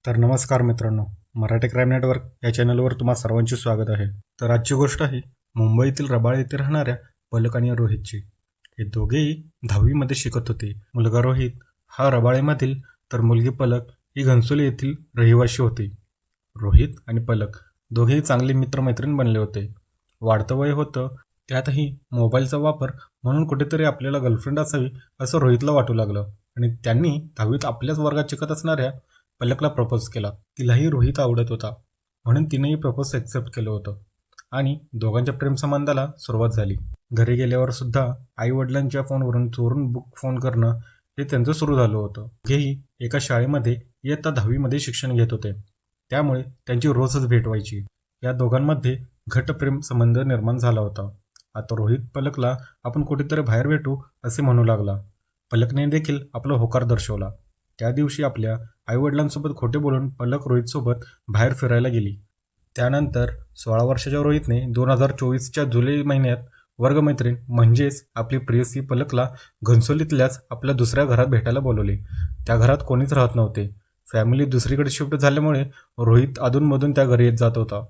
तर नमस्कार मित्रांनो, मराठी क्राईम नेटवर्क या चॅनलवर तुम्हा सर्वांचे स्वागत आहे. तर आजची गोष्ट आहे मुंबईतील रबाळे येथे राहणाऱ्या पलक आणि रोहितची. हे दोघेही 10वी शिकत होते. मुलगा रोहित हा रबाळेमधील तर मुलगी पलक ही घनसोली येथील रहिवाशी होती. रोहित आणि पलक दोघेही चांगले मित्रमैत्रीण बनले होते. वाढतं वय होतं, त्यातही मोबाईलचा वापर म्हणून कुठेतरी आपल्याला गर्लफ्रेंड असावी असं रोहितला वाटू लागलं आणि त्यांनी 10वीत आपल्याच वर्गात शिकत असणाऱ्या पलकला प्रपोज केला. तिलाही रोहित आवडत होता म्हणून तिनेही प्रपोज एक्सेप्ट केलं होतं आणि दोघांच्या प्रेमसंबंधाला सुरुवात झाली. घरी गेल्यावर सुद्धा आई वडिलांच्या फोनवरून चोरून बुक फोन करणं हे त्यांचं सुरू झालं होतं. दोघेही एका शाळेमध्ये इयत्ता 10वी शिक्षण घेत होते, त्यामुळे त्यांची रोजच भेट व्हायची. या दोघांमध्ये घट्ट प्रेम संबंध निर्माण झाला होता. आता रोहित पलकला आपण कुठेतरी बाहेर भेटू असे म्हणू लागला. पलकने देखील आपला होकार दर्शवला. त्या दिवशी आपल्या आईवडिलांसोबत खोटे बोलून पलक रोहितसोबत बाहेर फिरायला गेली. त्यानंतर 16 वर्षाच्या रोहितने 2024च्या जुलै महिन्यात वर्गमैत्रीण म्हणजेच आपली प्रेयसी पलकला घनसोलीतल्याच आपल्या दुसऱ्या घरात भेटायला बोलवले. त्या घरात कोणीच राहत नव्हते. फॅमिली दुसरीकडे शिफ्ट झाल्यामुळे रोहित अधूनमधून त्या घरी येत जात होता.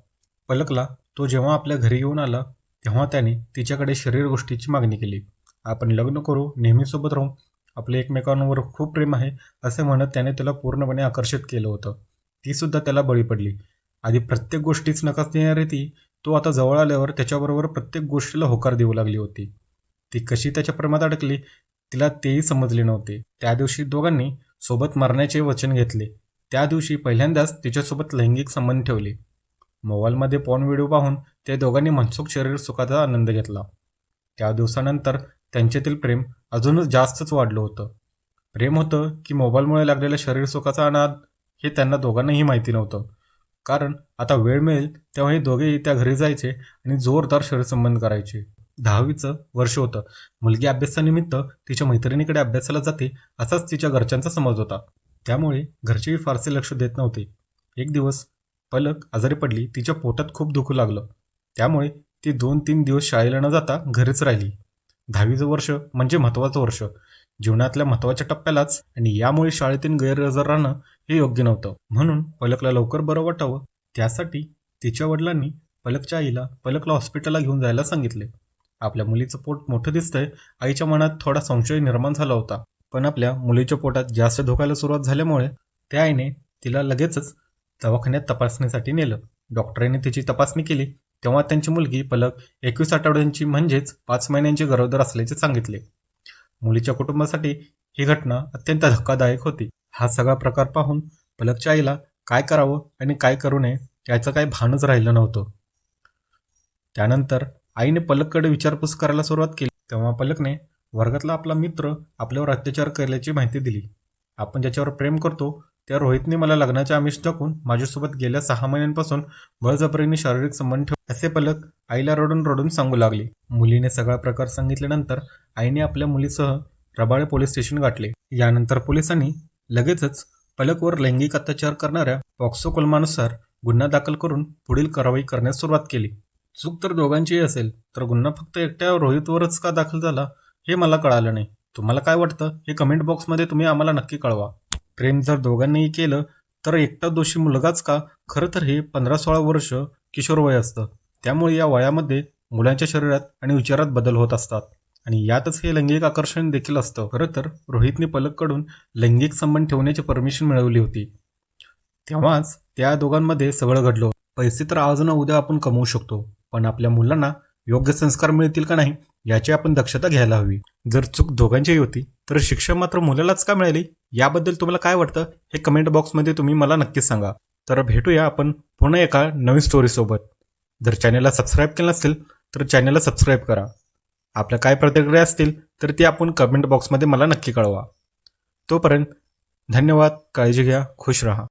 पलकला तो जेव्हा आपल्या घरी येऊन आला तेव्हा त्याने तिच्याकडे शरीर गोष्टीची मागणी केली. आपण लग्न करू, नेहमी सोबत राहू, आपले एकमेकांवर खूप प्रेम आहे असे म्हणत त्याने त्याला पूर्णपणे आकर्षित केलं होतं. ती सुद्धा त्याला बळी पडली. आधी प्रत्येक गोष्टीच नकार देणारी तो आता जवळ आल्यावर त्याच्याबरोबर प्रत्येक गोष्टीला होकार देऊ लागली होती. ती कशी त्याच्या प्रेमात अडकली तिला तेही समजले नव्हते. त्या दिवशी दोघांनी सोबत मरण्याचे वचन घेतले. त्या दिवशी पहिल्यांदाच तिच्यासोबत लैंगिक संबंध ठेवले. मोबाईलमध्ये पॉर्न व्हिडिओ पाहून त्या दोघांनी मनसोक्त शरीर सुखाचा आनंद घेतला. त्या दिवसानंतर त्यांच्यातील प्रेम अजूनच जास्तच वाढलं होतं. प्रेम होतं की मोबाईलमुळे लागलेल्या शरीर सुखाचा अनाद हे त्यांना दोघांनाही माहिती नव्हतं. कारण आता वेळ मिळेल तेव्हा हे दोघेही त्या घरी जायचे आणि जोरदार शरीरसंबंध करायचे. 10वीचं वर्ष होतं. मुलगी अभ्यासानिमित्त तिच्या मैत्रिणीकडे अभ्यासाला जाते असाच तिच्या घरच्यांचा समज होता. त्यामुळे घरचेही फारसे लक्ष देत नव्हते. एक दिवस पलक आजारी पडली. तिच्या पोटात खूप दुखू लागलं. त्यामुळे ती 2-3 दिवस शाळेला न जाता घरीच राहिली. 10वीचं वर्ष म्हणजे महत्त्वाचं वर्ष, जीवनातल्या महत्त्वाच्या टप्प्यालाच, आणि यामुळे शाळेतून गैरहजर राहणं हे योग्य नव्हतं. म्हणून पलकला लवकर बरं वाटावं त्यासाठी तिच्या वडिलांनी पलकच्या आईला पलकला हॉस्पिटलला घेऊन जायला सांगितले. आपल्या मुलीचं पोट मोठं दिसतंय, आईच्या मनात थोडा संशय निर्माण झाला होता. पण आपल्या मुलीच्या पोटात जास्त धोकायला सुरुवात झाल्यामुळे त्या आईने तिला लगेचच दवाखान्यात तपासणीसाठी नेलं. डॉक्टरांनी तिची तपासणी केली तेव्हा त्यांची मुलगी पलक 21 आठवड्यांची म्हणजेच 5 महिन्यांची गरोदर असल्याचे सांगितले. मुलीच्या कुटुंबासाठी ही घटना अत्यंत धक्कादायक होती. हा सगळा प्रकार पाहून पलकच्या आईला काय करावं आणि काय करू नये याचं काही भानच राहिलं नव्हतं. त्यानंतर आईने पलककडे विचारपूस करायला सुरुवात केली. तेव्हा पलकने वर्गातला आपला मित्र आपल्यावर अत्याचार केल्याची माहिती दिली. आपण ज्याच्यावर प्रेम करतो त्या रोहितने मला लग्नाचे आमिष दाखवून माझ्यासोबत गेल्या 6 महिन्यांपासून बळजबरीने शारीरिक संबंध ठेव असे पलक आईला रडून रडून सांगू लागली. मुलीने सगळा प्रकार सांगितल्यानंतर आईने आपल्या मुलीसह रबाळे पोलीस स्टेशन गाठले. यानंतर पोलिसांनी लगेचच पलकवर लैंगिक अत्याचार करणाऱ्या पॉक्सो कलमानुसार गुन्हा दाखल करून पुढील कारवाई करण्यास सुरुवात केली. चूक तर दोघांचीही असेल तर गुन्हा फक्त एकट्या रोहितवरच का दाखल झाला हे मला कळालं नाही. तुम्हाला काय वाटतं हे कमेंट बॉक्समध्ये तुम्ही आम्हाला नक्की कळवा. प्रेम जर दोघांनीही केलं तर एकटा दोषी मुलगाच का? खरं तर हे 15-16 वर्ष किशोर वय असतं. त्यामुळे या वयामध्ये मुलांच्या शरीरात आणि विचारात बदल होत असतात आणि यातच हे लैंगिक आकर्षण देखील असतं. खरं तर रोहितने पलककडून लैंगिक संबंध ठेवण्याची परमिशन मिळवली होती. तेव्हाच त्या दोघांमध्ये सगळं घडलं. पैसे तर आज ना उद्या आपण कमवू शकतो, पण आपल्या मुलांना योग्य संस्कार मिळतील का नाही याची आपण दक्षता घ्यायला हवी. जर चूक दोघांचीही होती तर शिक्षा मात्र मुलालाच का मिळाली याबद्दल तुम्हाला काय वाटतं हे कमेंट बॉक्समध्ये तुम्ही मला नक्कीच सांगा. तर भेटूया आपण पुन्हा एका नवीन स्टोरीसोबत. जर चॅनलला सबस्क्राईब केलं नसेल तर चॅनलला सबस्क्राईब करा. आपल्या काय प्रतिक्रिया असतील तर ती आपण कमेंट बॉक्समध्ये मला नक्की कळवा. तोपर्यंत धन्यवाद. काळजी घ्या. खुश राहा.